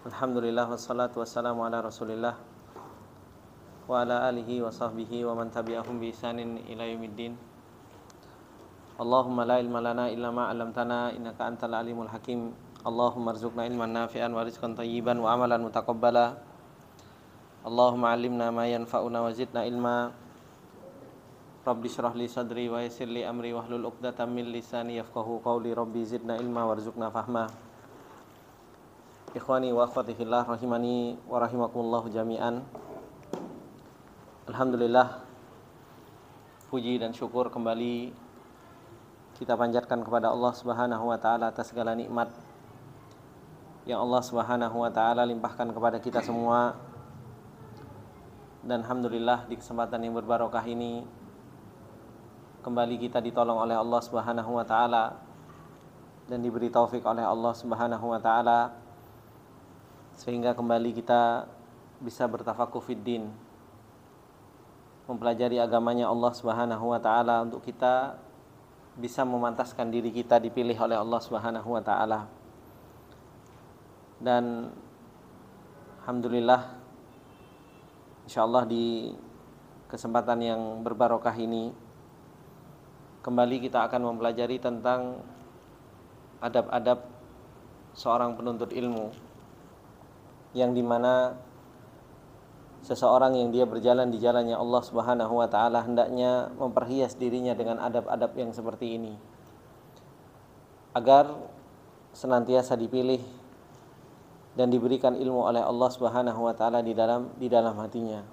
Alhamdulillah wassalatu wassalamu ala Rasulillah wa ala alihi wa sahbihi wa man tabi'ahum bi ihsanin ila yaumiddin. Allahumma la ilma lana illa ma 'allamtana innaka antal alimul hakim. Allahumma arzuqna ilman nafi'an wa rizqan thayyiban wa amalan mutaqabbala. Allahumma 'allimna ma yanfa'una wa zidna ilma. Rabbi shrah li sadri wa yassir li amri wahlul 'uqdatam min lisani yafqahu qawli. Rabbi zidna ilma warzuqna fahma. Ikhwani wa akhwati fillah rahimani wa rahimakumullah jami'an. Alhamdulillah, puji dan syukur kembali kita panjatkan kepada Allah Subhanahu wa taala atas segala nikmat yang Allah Subhanahu wa taala limpahkan kepada kita semua. Dan alhamdulillah di kesempatan yang berbarokah ini kembali kita ditolong oleh Allah Subhanahu wa taala dan diberi taufik oleh Allah Subhanahu wa taala sehingga kembali kita bisa bertafakuh fiddin, mempelajari agamanya Allah Subhanahu wa taala untuk kita bisa memantaskan diri kita dipilih oleh Allah Subhanahu wa taala. Dan alhamdulillah, insyaallah di kesempatan yang berbarokah ini kembali kita akan mempelajari tentang adab-adab seorang penuntut ilmu, yang dimana seseorang yang dia berjalan di jalannya Allah Subhanahu wa taala hendaknya memperhias dirinya dengan adab-adab yang seperti ini agar senantiasa dipilih dan diberikan ilmu oleh Allah Subhanahu wa taala di dalam hatinya.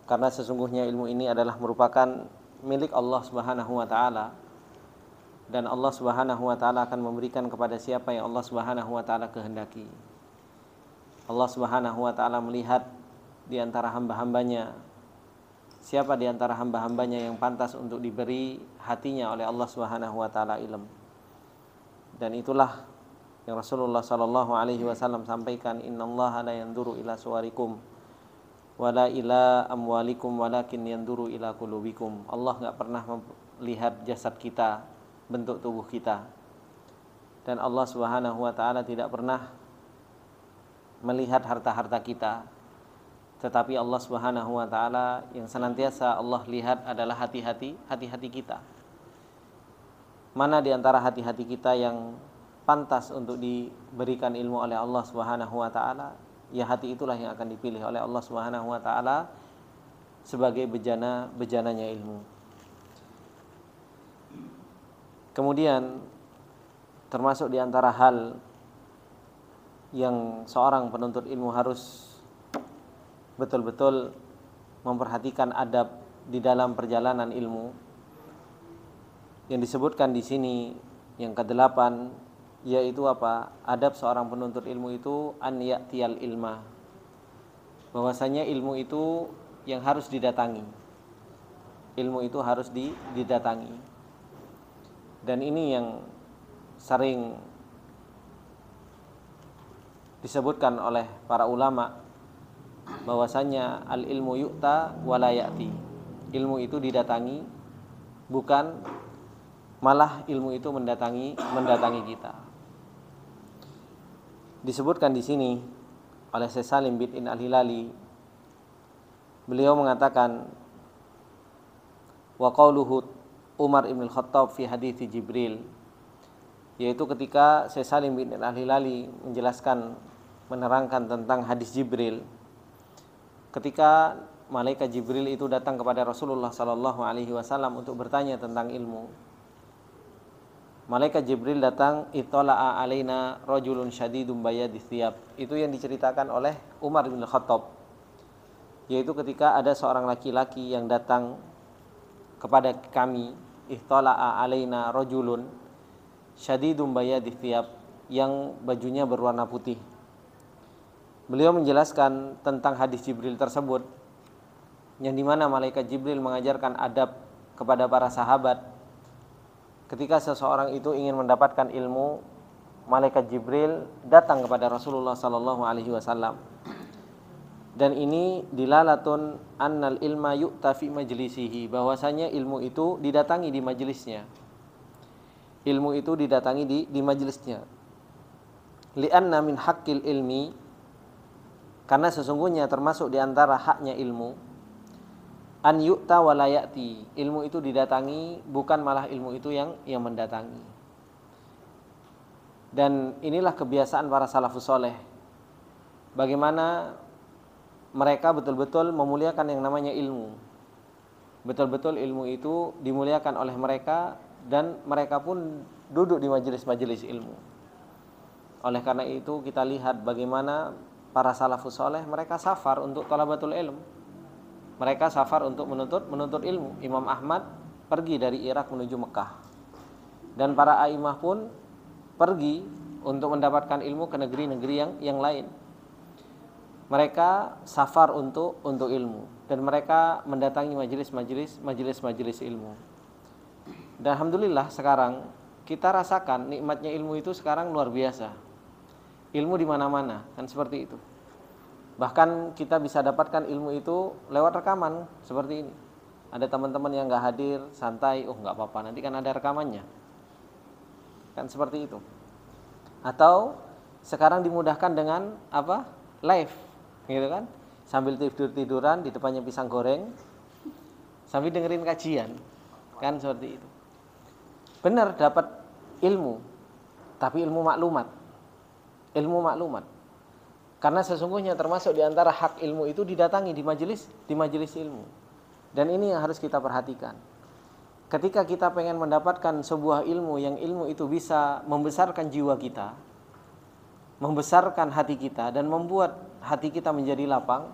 Karena sesungguhnya ilmu ini adalah merupakan milik Allah Subhanahu wa taala, dan Allah Subhanahu wa taala akan memberikan kepada siapa yang Allah Subhanahu wa taala kehendaki. Allah Subhanahu wa taala melihat di antara hamba-hambanya siapa di antara hamba-hambanya yang pantas untuk diberi hatinya oleh Allah Subhanahu wa taala ilmu. Dan itulah yang Rasulullah sallallahu alaihi wasallam sampaikan, innallaha la yanzuru ila suwarikum wala ila amwalikum walakin yanzuru ila qulubikum. Allah enggak pernah melihat jasad kita, bentuk tubuh kita. Dan Allah Subhanahu wa taala tidak pernah melihat harta-harta kita, tetapi Allah Subhanahu wa taala yang senantiasa Allah lihat adalah hati-hati kita. Mana di antara hati-hati kita yang pantas untuk diberikan ilmu oleh Allah Subhanahu wa taala, ya hati itulah yang akan dipilih oleh Allah Subhanahu wa taala sebagai bejananya ilmu. Kemudian termasuk di antara hal yang seorang penuntut ilmu harus betul-betul memperhatikan adab di dalam perjalanan ilmu, yang disebutkan di sini yang ke-8, yaitu apa? Adab seorang penuntut ilmu itu an ya'tiyal ilma, bahwasanya ilmu itu yang harus didatangi. Ilmu itu harus didatangi. Dan ini yang sering disebutkan oleh para ulama, bahwasanya al ilmu yu'ta wala ya'ti. Ilmu itu didatangi, bukan malah ilmu itu mendatangi kita. Disebutkan di sini oleh Syekh Salim bin Al-Hilali, beliau mengatakan wa qauluhu Umar ibn al-Khattab fi hadits Jibril, yaitu ketika Syekh Salim bin Al-Hilali menjelaskan, menerangkan tentang hadis Jibril, ketika malaikat Jibril itu datang kepada Rasulullah sallallahu alaihi wasallam untuk bertanya tentang ilmu. Malaikat Jibril datang, ittala'a alaina rajulun syadidun bayadis thiyab. Itu yang diceritakan oleh Umar bin Khattab, yaitu ketika ada seorang laki-laki yang datang kepada kami, ittala'a alaina rajulun syadidun bayadis thiyab, yang bajunya berwarna putih. Beliau menjelaskan tentang hadis Jibril tersebut, yang dimana malaikat Jibril mengajarkan adab kepada para sahabat. Ketika seseorang itu ingin mendapatkan ilmu, malaikat Jibril datang kepada Rasulullah sallallahu alaihi wasallam. Dan ini dilalatun annal ilma yu'ta fi majlisihi, bahwasanya ilmu itu didatangi di majelisnya. Ilmu itu didatangi di majelisnya. li'anna min haqqil ilmi, karena sesungguhnya termasuk di antara haknya ilmu, an yu'ta wa la ya'ti, ilmu itu didatangi, bukan malah ilmu itu yang mendatangi. Dan inilah kebiasaan para salafus soleh, bagaimana mereka betul-betul memuliakan yang namanya ilmu. Betul-betul ilmu itu dimuliakan oleh mereka, dan mereka pun duduk di majelis-majelis ilmu. Oleh karena itu kita lihat bagaimana para salafus soleh, mereka safar untuk talabatul ilm. Mereka safar untuk menuntut ilmu. Imam Ahmad pergi dari Irak menuju Mekah. Dan para a'imah pun pergi untuk mendapatkan ilmu ke negeri-negeri yang lain. Mereka safar untuk ilmu, dan mereka mendatangi majelis ilmu. Dan alhamdulillah sekarang kita rasakan nikmatnya ilmu itu sekarang luar biasa. Ilmu di mana-mana, kan seperti itu. Bahkan kita bisa dapatkan ilmu itu lewat rekaman seperti ini. Ada teman-teman yang nggak hadir, santai, nggak apa-apa, nanti kan ada rekamannya. Kan seperti itu. Atau sekarang dimudahkan dengan apa? Live, gitu kan? Sambil tiduran di depannya pisang goreng, sambil dengerin kajian, kan seperti itu. Benar dapat ilmu, tapi ilmu maklumat. Karena sesungguhnya termasuk di antara hak ilmu itu didatangi di majelis ilmu. Dan ini yang harus kita perhatikan. Ketika kita pengen mendapatkan sebuah ilmu, yang ilmu itu bisa membesarkan jiwa kita, membesarkan hati kita, dan membuat hati kita menjadi lapang,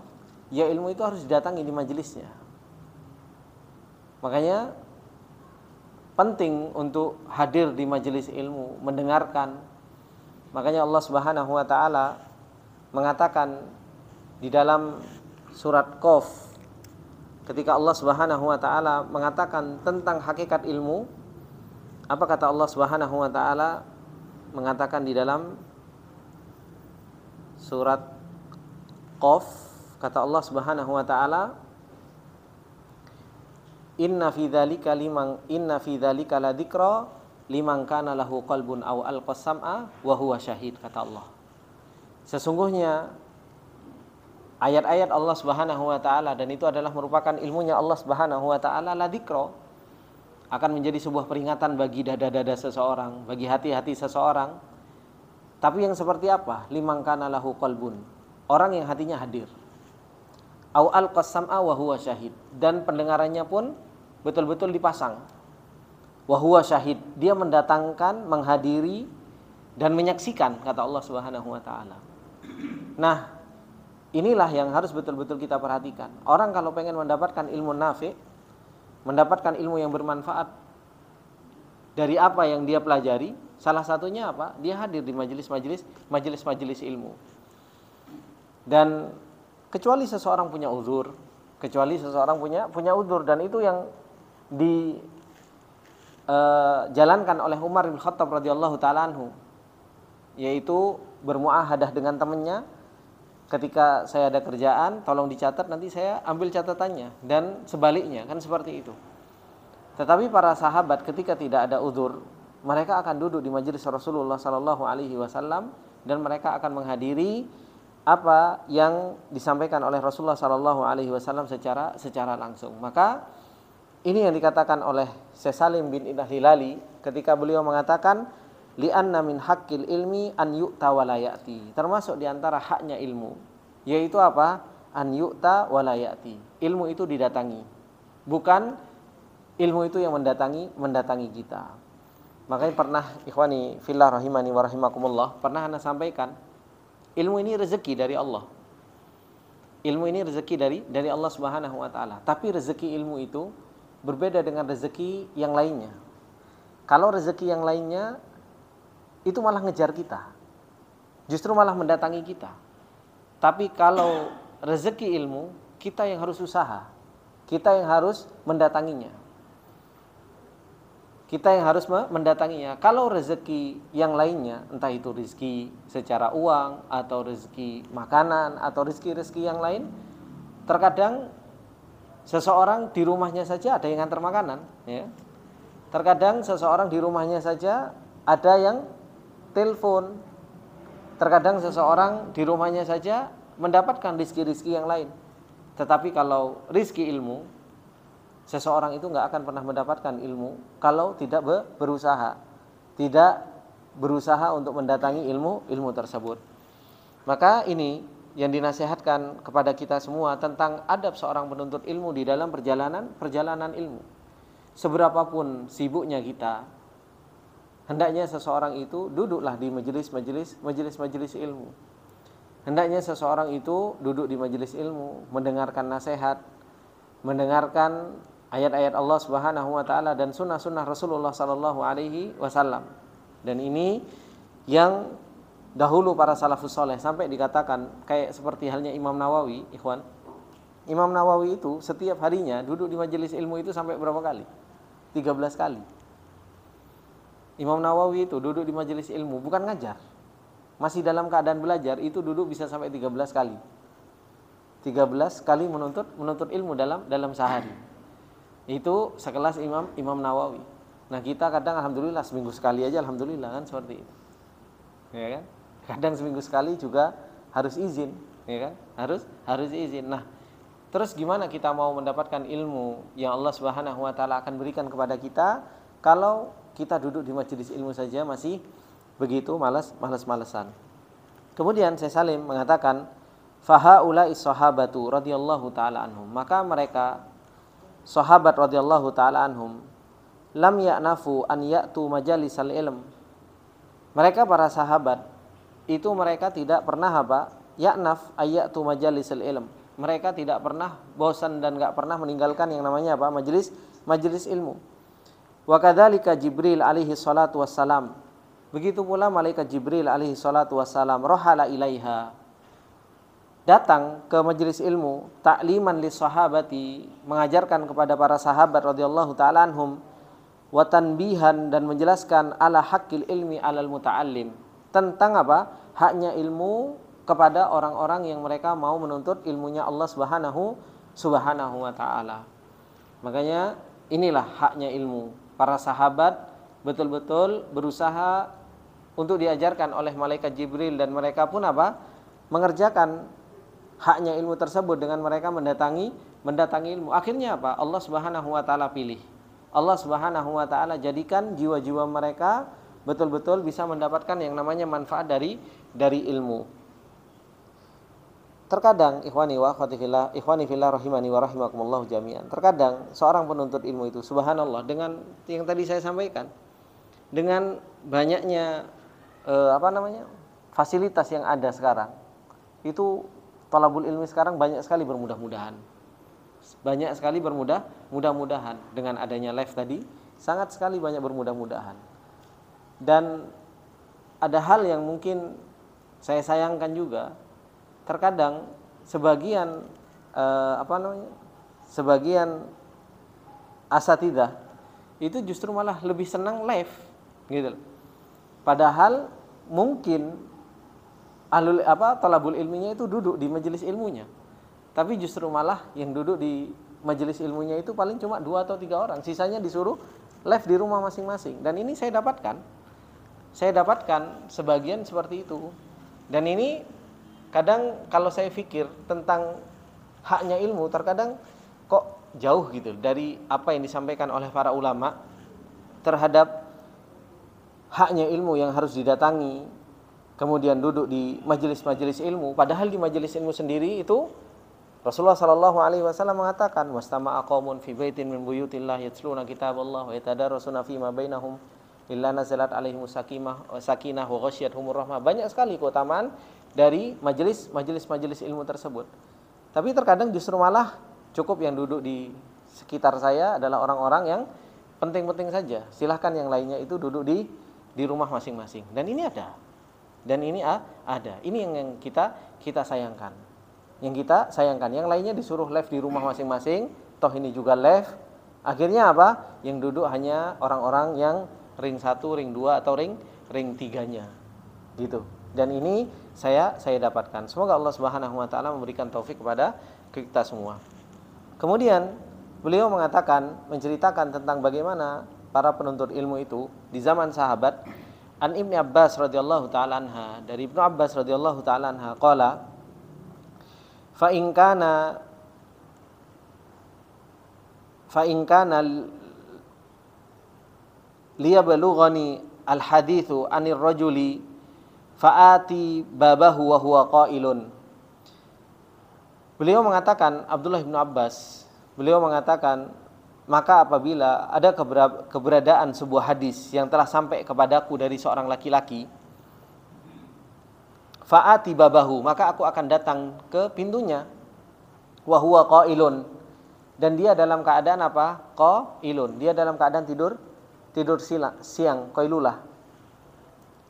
ya ilmu itu harus didatangi di majelisnya. Makanya penting untuk hadir di majelis ilmu, mendengarkan. Makanya Allah Subhanahu wa taala mengatakan di dalam surat Qaf, ketika Allah Subhanahu wa taala mengatakan tentang hakikat ilmu, apa kata Allah Subhanahu wa taala? Mengatakan di dalam surat Qaf, kata Allah Subhanahu wa taala, inna fi dzalika ladzikra liman kana lahu qalbun aw alqas sam'a wa huwa syahid, kata Allah. Sesungguhnya ayat-ayat Allah Subhanahu wa taala, dan itu adalah merupakan ilmunya Allah Subhanahu wa taala, ladzikra, akan menjadi sebuah peringatan bagi dada-dada seseorang, bagi hati-hati seseorang. Tapi yang seperti apa? Liman kana lahu qalbun, orang yang hatinya hadir, aw alqas sam'a wa huwa syahid, dan pendengarannya pun betul-betul dipasang. Wa huwa syahid, dia mendatangkan, menghadiri dan menyaksikan, kata Allah Subhanahu wa taala. Nah, inilah yang harus betul-betul kita perhatikan. Orang kalau pengen mendapatkan ilmu nafi', mendapatkan ilmu yang bermanfaat dari apa yang dia pelajari, salah satunya apa? Dia hadir di majelis ilmu. Dan kecuali seseorang punya uzur, punya uzur, dan itu yang dijalankan oleh Umar bin Khattab radhiyallahu taala anhu, yaitu bermuahadah dengan temannya, ketika saya ada kerjaan tolong dicatat, nanti saya ambil catatannya, dan sebaliknya, kan seperti itu. Tetapi para sahabat ketika tidak ada uzur, mereka akan duduk di majelis Rasulullah sallallahu alaihi wasallam, dan mereka akan menghadiri apa yang disampaikan oleh Rasulullah sallallahu alaihi wasallam secara langsung. Maka ini yang dikatakan oleh Syekh Salim bin Indah Hilali ketika beliau mengatakan li'anna min haqqil ilmi an yu'ta wa la ya'ti. Termasuk di antara haknya ilmu, yaitu apa? An yu'ta wa la ya'ti. Ilmu itu didatangi, bukan ilmu itu yang mendatangi kita. Makanya pernah, ikhwani fillah rahimani wa rahimakumullah, pernah ana sampaikan, ilmu ini rezeki dari Allah. Ilmu ini rezeki dari Allah Subhanahu wa taala. Tapi rezeki ilmu itu berbeda dengan rezeki yang lainnya. Kalau rezeki yang lainnya itu malah ngejar kita, justru malah mendatangi kita. Tapi kalau rezeki ilmu, kita yang harus usaha, kita yang harus mendatanginya, Kalau rezeki yang lainnya, entah itu rezeki secara uang, atau rezeki makanan, atau rezeki yang lain, terkadang seseorang di rumahnya saja ada yang ngantar makanan, ya. Terkadang seseorang di rumahnya saja ada yang telepon Terkadang seseorang di rumahnya saja mendapatkan rizki-rizki yang lain. Tetapi kalau rizki ilmu, seseorang itu nggak akan pernah mendapatkan ilmu kalau tidak berusaha, tidak berusaha untuk mendatangi ilmu tersebut. Maka ini yang dinasihatkan kepada kita semua tentang adab seorang penuntut ilmu di dalam perjalanan ilmu. Seberapapun sibuknya kita, hendaknya seseorang itu duduklah di majelis ilmu. Hendaknya seseorang itu duduk di majelis ilmu, mendengarkan nasihat, mendengarkan ayat-ayat Allah Subhanahu wa taala dan sunnah-sunnah Rasulullah sallallahu alaihi wasallam. Dan ini yang dahulu para salafus saleh sampai dikatakan kayak seperti halnya Imam Nawawi, ikhwan. Imam Nawawi itu setiap harinya duduk di majelis ilmu itu sampai berapa kali? 13 kali. Imam Nawawi itu duduk di majelis ilmu, bukan ngajar. Masih dalam keadaan belajar, itu duduk bisa sampai 13 kali. 13 kali menuntut ilmu dalam sehari. Itu sekelas Imam Nawawi. Nah, kita kadang alhamdulillah seminggu sekali aja alhamdulillah kan seperti itu. Ya kan? Kadang seminggu sekali juga harus izin, ya kan? Harus izin. Nah, terus gimana kita mau mendapatkan ilmu yang Allah Subhanahu wa taala akan berikan kepada kita kalau kita duduk di majelis ilmu saja masih begitu malas-malesan. Kemudian Syekh Salim mengatakan, fahaula'is sahabatu radhiyallahu taala anhum. Maka mereka sahabat radhiyallahu taala anhum lam ya'nafu an ya'tu majalisal ilm. Mereka para sahabat itu mereka tidak pernah ya'naf ayyatu majalisal ilm. Mereka tidak pernah bosan dan enggak pernah meninggalkan yang namanya majelis ilmu. Wa kadzalika Jibril alaihi salatu wassalam. Begitu pula malaikat Jibril alaihi salatu wassalam rohala ilaiha, datang ke majelis ilmu, ta'liman lis sahabati, mengajarkan kepada para sahabat radhiyallahu taala anhum, wa tanbihan, dan menjelaskan ala haqqil ilmi alal muta'allim, tentang apa? Haknya ilmu kepada orang-orang yang mereka mau menuntut ilmunya Allah Subhanahu wa taala. Makanya inilah haknya ilmu. Para sahabat betul-betul berusaha untuk diajarkan oleh malaikat Jibril, dan mereka pun mengerjakan haknya ilmu tersebut dengan mereka mendatangi ilmu. Akhirnya apa? Allah Subhanahu wa taala pilih. Allah Subhanahu wa taala jadikan jiwa-jiwa mereka betul-betul bisa mendapatkan yang namanya manfaat dari ilmu. Terkadang ikhwani wa akhwati fillah, ikhwani fillah rahimani wa rahimakumullah jami'an. Terkadang seorang penuntut ilmu itu subhanallah, dengan yang tadi saya sampaikan, dengan banyaknya fasilitas yang ada sekarang, itu talabul ilmi sekarang banyak sekali bermudah-mudahan. Banyak sekali bermudah-mudahan dengan adanya live tadi, sangat sekali banyak bermudah-mudahan. Dan ada hal yang mungkin saya sayangkan juga, terkadang sebagian sebagian asatidzah itu justru malah lebih senang live gitu. Padahal mungkin talabul ilminya itu duduk di majelis ilmunya, tapi justru malah yang duduk di majelis ilmunya itu paling cuma 2 atau 3 orang, sisanya disuruh live di rumah masing-masing. Dan ini saya dapatkan sebagian seperti itu. Dan ini kadang kalau saya pikir tentang haknya ilmu, terkadang kok jauh gitu dari apa yang disampaikan oleh para ulama terhadap haknya ilmu yang harus didatangi, kemudian duduk di majelis-majelis ilmu. Padahal di majelis ilmu sendiri itu Rasulullah sallallahu alaihi wasallam mengatakan, wastama'a qaumun fi baitin min buyutillah yatluna kitaballah wa yatadarasuna fima bainahum illa nazalat alaihimus sakinah wa ghasyiyatuhumur rahmah. Banyak sekali keutamaan dari majelis ilmu tersebut. Tapi terkadang justru malah cukup yang duduk di sekitar saya adalah orang-orang yang penting-penting saja. Silahkan yang lainnya itu duduk di rumah masing-masing. Dan ini ada. Ini yang kita sayangkan. Yang kita sayangkan, yang lainnya disuruh live di rumah masing-masing, toh ini juga live. Akhirnya apa? Yang duduk hanya orang-orang yang ring 1, ring 2 atau ring 3-nya. Gitu. Dan ini saya dapatkan. Semoga Allah Subhanahu wa taala memberikan taufik kepada kita semua. Kemudian beliau menceritakan tentang bagaimana para penuntut ilmu itu di zaman sahabat An Ibnu Abbas radhiyallahu taala anha, dari Ibnu Abbas radhiyallahu taala anha qala fa in kana liyabalughani al haditsu anir rajuli faati babahu wa huwa qailun. Beliau mengatakan, Abdullah bin Abbas, beliau mengatakan, maka apabila ada keberadaan sebuah hadis yang telah sampai kepadaku dari seorang laki-laki, faati babahu, maka aku akan datang ke pintunya, wa huwa qailun, dan dia dalam keadaan apa? Qailun, dia dalam keadaan tidur siang, qailulah.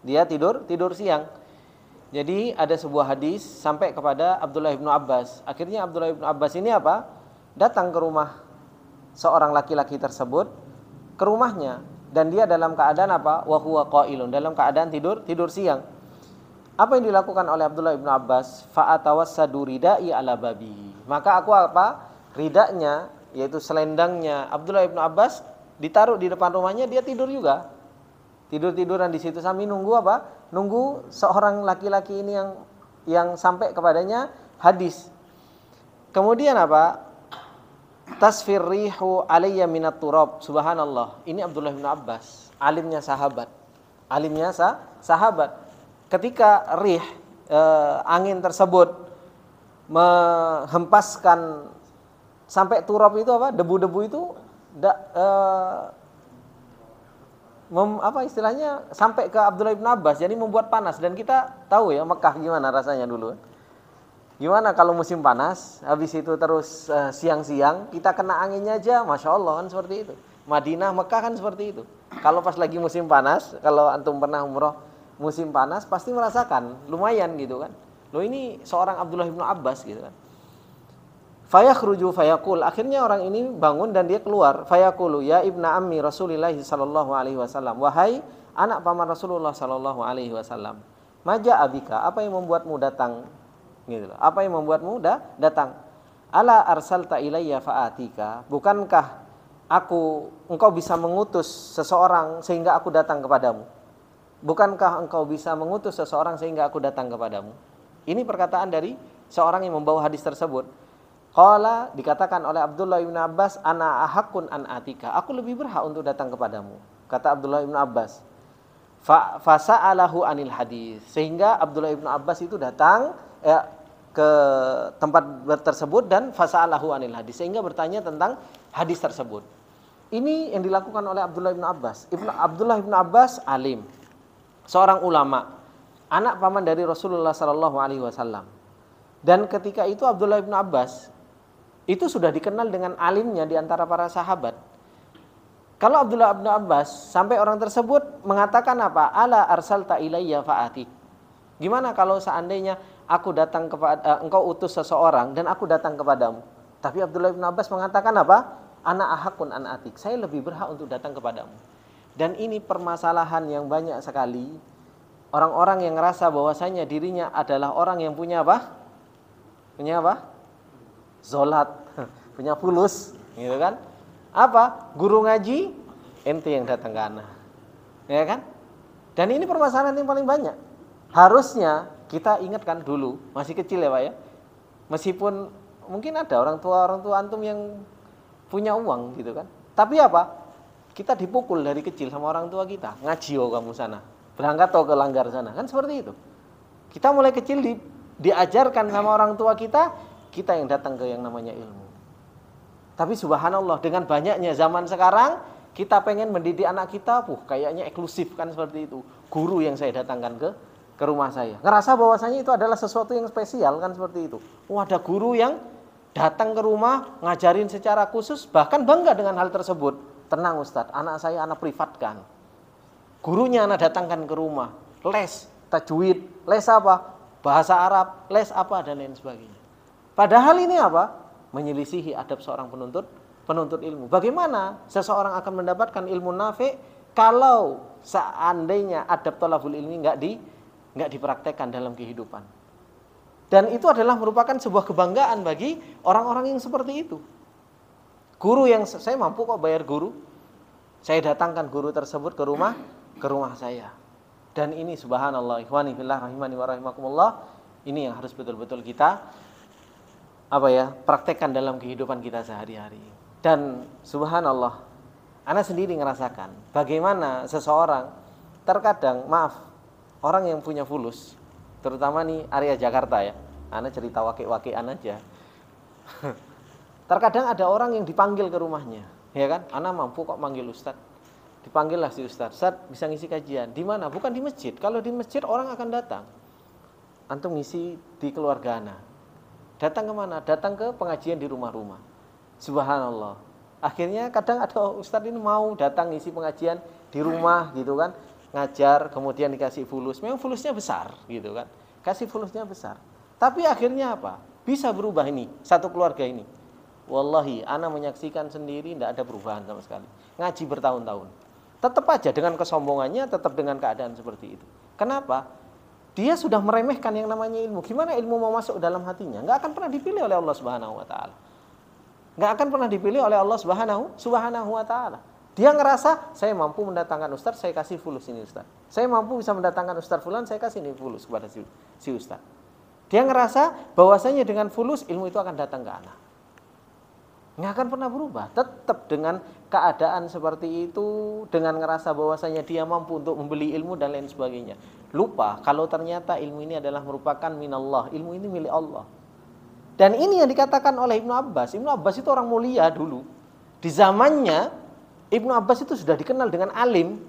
Dia tidur siang. Jadi ada sebuah hadis sampai kepada Abdullah bin Abbas. Akhirnya Abdullah bin Abbas ini apa? Datang ke rumah seorang laki-laki tersebut, ke rumahnya, dan dia dalam keadaan apa? Wa huwa qailun, dalam keadaan tidur siang. Apa yang dilakukan oleh Abdullah bin Abbas? Fa'atawassadu ridai ala babi. Maka aku apa? Ridanya, yaitu selendangnya Abdullah bin Abbas ditaruh di depan rumahnya, dia tidur juga. Tidur-tiduran di situ sambil nunggu apa? Nunggu seorang laki-laki ini yang sampai kepadanya hadis. Kemudian apa? Tasfir rihu alayya minat turab. Subhanallah. Ini Abdullah bin Abbas, alimnya sahabat. Sahabat. Ketika angin tersebut menghempaskan sampai turab itu apa? Debu-debu itu istilahnya sampai ke Abdullah bin Abbas, jadi membuat panas. Dan kita tahu ya Mekah gimana rasanya dulu. Gimana kalau musim panas, habis itu terus siang-siang kita kena anginnya aja, Masya Allah kan seperti itu. Madinah, Mekah kan seperti itu. Kalau pas lagi musim panas, kalau antum pernah umroh musim panas pasti merasakan lumayan gitu kan. Loh, ini seorang Abdullah bin Abbas gitu kan. Fayakhruju fayaqul, akhirnya orang ini bangun dan dia keluar. Fayaqulu ya ibna ammi Rasulillah sallallahu alaihi wasallam, wahai anak paman Rasulullah sallallahu alaihi wasallam, maja abika, apa yang membuatmu datang gitu loh. Apa yang membuatmu datang? Ala arsalta ilayya faatika, bukankah engkau bisa mengutus seseorang sehingga aku datang kepadamu? Bukankah engkau bisa mengutus seseorang sehingga aku datang kepadamu? Ini perkataan dari seorang yang membawa hadis tersebut. Qala, dikatakan oleh Abdullah bin Abbas, ana ahakun an atika, aku lebih berhak untuk datang kepadamu, kata Abdullah bin Abbas. Fasa'alahu anil hadis, sehingga Abdullah bin Abbas itu datang ke tempat tersebut dan fasa'alahu anil hadis, sehingga bertanya tentang hadis tersebut. Ini yang dilakukan oleh Abdullah bin Abbas. Abdullah bin Abbas alim, seorang ulama, anak paman dari Rasulullah sallallahu alaihi wasallam. Dan ketika itu Abdullah bin Abbas itu sudah dikenal dengan alimnya di antara para sahabat. Kalau Abdullah bin Abbas sampai orang tersebut mengatakan apa? Ala arsalta ilayya fa'ati. Gimana kalau seandainya aku datang kepada engkau utus seseorang dan aku datang kepadamu? Tapi Abdullah bin Abbas mengatakan apa? Ana ahakun an atik. Saya lebih berhak untuk datang kepadamu. Dan ini permasalahan yang banyak sekali. Orang-orang yang ngerasa bahwasanya dirinya adalah orang yang punya apa? Punya apa? Zolat, punya fulus, gitu kan? Apa? Guru ngaji, ente yang datang ke ana, ya kan? Dan ini permasalahan yang paling banyak. Harusnya kita ingatkan dulu, masih kecil ya Pak ya. Meskipun mungkin ada orang tua antum yang punya uang gitu kan. Tapi apa? Kita dipukul dari kecil sama orang tua kita. Ngaji kamu sana, berangkat ke langgar sana, kan seperti itu. Kita mulai kecil diajarkan sama orang tua kita yang datang ke yang namanya ilmu. Tapi subhanallah, dengan banyaknya zaman sekarang, kita pengen mendidik anak kita, kayaknya eksklusif kan seperti itu. Guru yang saya datangkan ke rumah saya. Ngerasa bahwasanya itu adalah sesuatu yang spesial kan seperti itu. Ada guru yang datang ke rumah, ngajarin secara khusus, bahkan bangga dengan hal tersebut. Tenang Ustadz, anak saya anak privatkan. Gurunya anak datangkan ke rumah, les tajwid, les apa? Bahasa Arab, les apa dan lain sebagainya. Padahal ini apa? Menyelisihi adab seorang penuntut ilmu. Bagaimana seseorang akan mendapatkan ilmu nafi' kalau seandainya adab thalabul ilmi enggak dipraktekkan dalam kehidupan. Dan itu adalah merupakan sebuah kebanggaan bagi orang-orang yang seperti itu. Guru yang saya mampu kok bayar guru. Saya datangkan guru tersebut ke rumah saya. Dan ini subhanallah, ikhwani fillah rahimani wa rahimakumullah, ini yang harus betul-betul kita praktekkan dalam kehidupan kita sehari-hari. Dan subhanallah, ana sendiri ngerasakan bagaimana seseorang terkadang, orang yang punya fulus, terutama nih area Jakarta ya, ana cerita wakil-wakilan aja. Terkadang ada orang yang dipanggil ke rumahnya, ya kan? Ana mampu kok manggil ustaz. Dipanggillah si ustaz, "Ustaz, bisa ngisi kajian." Di mana? Bukan di masjid. Kalau di masjid orang akan datang. Antum ngisi di keluarga ana. Datang ke mana? Datang ke pengajian di rumah-rumah. Subhanallah. Akhirnya kadang ada ustaz ini mau datang ngisi pengajian di rumah gitu kan, ngajar, kemudian dikasih fulus. Memang fulusnya besar gitu kan. Kasih fulusnya besar. Tapi akhirnya apa? Bisa berubah ini satu keluarga ini. Wallahi, ana menyaksikan sendiri tidak ada perubahan sama sekali. Ngaji bertahun-tahun. Tetap aja dengan kesombongannya, tetap dengan keadaan seperti itu. Kenapa? Dia sudah meremehkan yang namanya ilmu. Gimana ilmu mau masuk dalam hatinya? Nggak akan pernah dipilih oleh Allah Subhanahu wa taala. Nggak akan pernah dipilih oleh Allah Subhanahu wa taala. Dia ngerasa saya mampu mendatangkan ustaz, saya kasih fulus ini ustaz. Saya mampu bisa mendatangkan ustaz fulan, saya kasih ini fulus kepada si ustaz. Dia ngerasa bahwasanya dengan fulus ilmu itu akan datang ke anak. Nggak akan pernah berubah. Tetap dengan keadaan seperti itu, dengan ngerasa bahwasanya dia mampu untuk membeli ilmu dan lain sebagainya. Lupa kalau ternyata ilmu ini adalah merupakan minallah. Ilmu ini milik Allah. Dan ini yang dikatakan oleh Ibnu Abbas. Ibnu Abbas itu orang mulia dulu. Di zamannya Ibnu Abbas itu sudah dikenal dengan alim.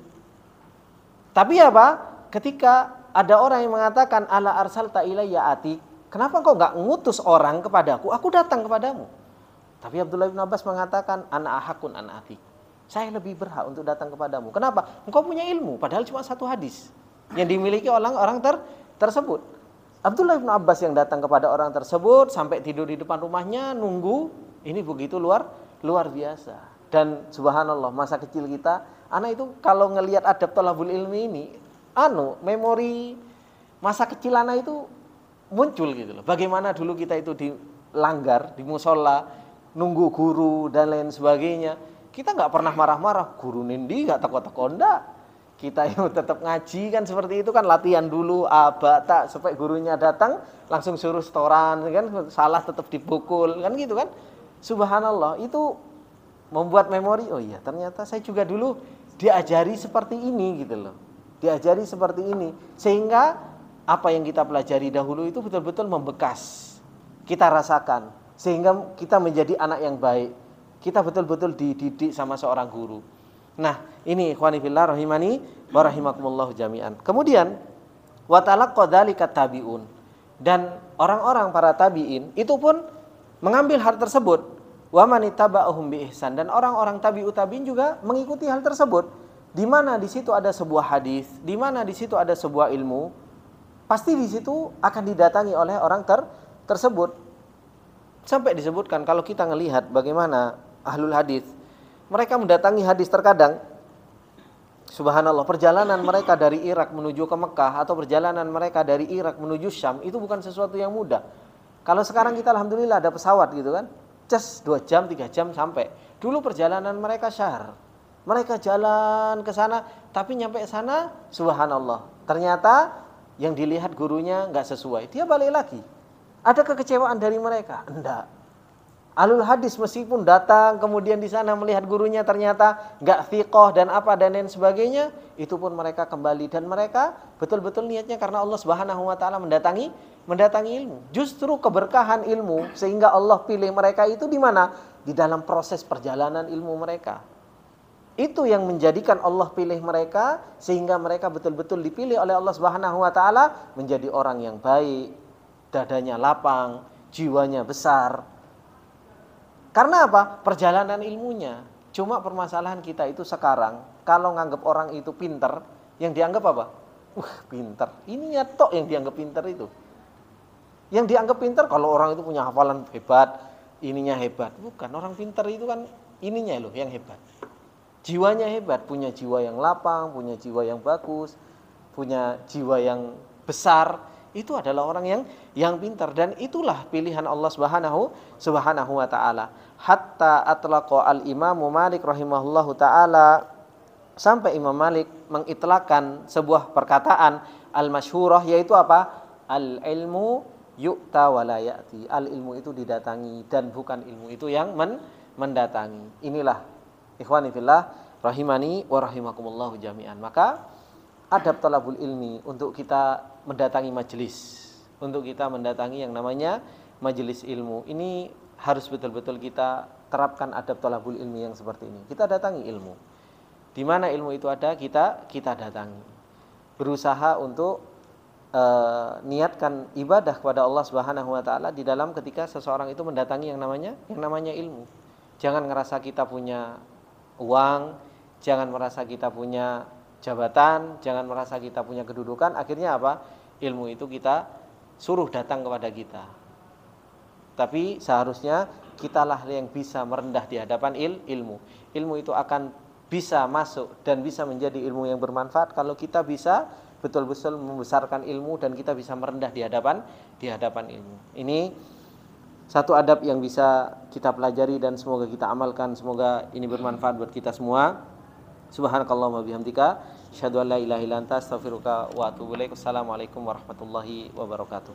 Tapi apa? Ketika ada orang yang mengatakan ala arsalta ilayya ati, kenapa kau nggak ngutus orang kepadaku? Aku datang kepadamu. Tapi Abdullah bin Abbas mengatakan ana ahakun an ati. Saya lebih berhak untuk datang kepadamu. Kenapa? Engkau punya ilmu, padahal cuma satu hadis yang dimiliki orang tersebut. Abdullah bin Abbas yang datang kepada orang tersebut sampai tidur di depan rumahnya nunggu, ini begitu luar biasa. Dan subhanallah, masa kecil kita, anak itu kalau ngelihat adab thalabul ilmi ini, memori masa kecil anak itu muncul gitu loh. Bagaimana dulu kita itu dilanggar di musola, nunggu guru dan lain sebagainya. Kita nggak pernah marah-marah, guru nindi nggak teko-teko ndak. Kita yang tetap ngaji kan seperti itu kan, latihan dulu tak sampai gurunya datang langsung suruh setoran kan, salah tetap dipukul kan gitu kan. Subhanallah, itu membuat memori, oh iya ternyata saya juga dulu diajari seperti ini gitu loh. Diajari seperti ini sehingga apa yang kita pelajari dahulu itu betul-betul membekas. Kita rasakan sehingga kita menjadi anak yang baik. Kita betul-betul dididik sama seorang guru. Nah, ini ikhwani fillah rahimani wa rahimakumullah jami'an. Kemudian wa talaqqa dzalika tabi'un. Dan orang-orang para tabi'in itu pun mengambil hal tersebut. Wa man ittaba'ahum bi ihsan, dan orang-orang tabi'ut tabi'in juga mengikuti hal tersebut. Di mana di situ ada sebuah hadis, di mana di situ ada sebuah ilmu, pasti di situ akan didatangi oleh orang tersebut. Sampai disebutkan kalau kita ngelihat bagaimana ahlul hadis, mereka mendatangi hadis terkadang, subhanallah, perjalanan mereka dari Irak menuju ke Mekah atau perjalanan mereka dari Irak menuju Syam itu bukan sesuatu yang mudah. Kalau sekarang kita alhamdulillah ada pesawat gitu kan, 2 jam 3 jam sampai. Dulu perjalanan mereka syahr. Mereka jalan ke sana, tapi nyampe sana subhanallah, ternyata yang dilihat gurunya nggak sesuai. Dia balik lagi. Ada kekecewaan dari mereka? Enggak. Ahlul hadis meskipun datang kemudian di sana melihat gurunya ternyata enggak thiqah dan apa dan lain sebagainya, itu pun mereka kembali dan mereka betul-betul niatnya karena Allah Subhanahu wa taala mendatangi ilmu. Justru keberkahan ilmu sehingga Allah pilih mereka itu di mana? Di dalam proses perjalanan ilmu mereka. Itu yang menjadikan Allah pilih mereka sehingga mereka betul-betul dipilih oleh Allah Subhanahu wa taala menjadi orang yang baik. Dadanya lapang, jiwanya besar. Karena apa? Perjalanan ilmunya. Cuma permasalahan kita itu sekarang, kalau nganggap orang itu pinter, yang dianggap apa? Pinter. Ini ya tok yang dianggap pinter itu. Yang dianggap pinter kalau orang itu punya hafalan hebat, ininya hebat. Bukan, orang pinter itu kan ininya loh yang hebat. Jiwanya hebat, punya jiwa yang lapang, punya jiwa yang bagus, punya jiwa yang besar. Itu adalah orang yang pintar, dan itulah pilihan Allah Subhanahu wa taala. Hatta atlaqa al-Imam Malik rahimahullahu taala sampai Imam Malik mengitlaqkan sebuah perkataan al-masyhurah, yaitu apa? Al-ilmu yu'ta wa la ya'ti. Al-ilmu itu didatangi dan bukan ilmu itu yang mendatangi. Inilah ikhwani fillah rahimani wa rahimakumullahu jami'an. Maka adab talabul ilmi untuk kita mendatangi majelis, untuk kita mendatangi yang namanya majelis ilmu. Ini harus betul-betul kita terapkan adab talabul ilmi yang seperti ini. Kita datangi ilmu. Di mana ilmu itu ada, kita datangi. Berusaha untuk niatkan ibadah kepada Allah Subhanahu wa taala di dalam ketika seseorang itu mendatangi yang namanya ilmu. Jangan ngerasa kita punya uang, jangan merasa kita punya jabatan, jangan merasa kita punya kedudukan, akhirnya apa? Ilmu itu kita suruh datang kepada kita. Tapi seharusnya kitalah yang bisa merendah di hadapan ilmu. Ilmu itu akan bisa masuk dan bisa menjadi ilmu yang bermanfaat kalau kita bisa betul-betul membesarkan ilmu dan kita bisa merendah di hadapan ilmu. Ini satu adab yang bisa kita pelajari dan semoga kita amalkan. Semoga ini bermanfaat buat kita semua. Subhanakallahumma bihamdika asyhadu an la ilaha illa anta astaghfiruka wa atubu ilaik. Wassalamualaikum warahmatullahi wabarakatuh.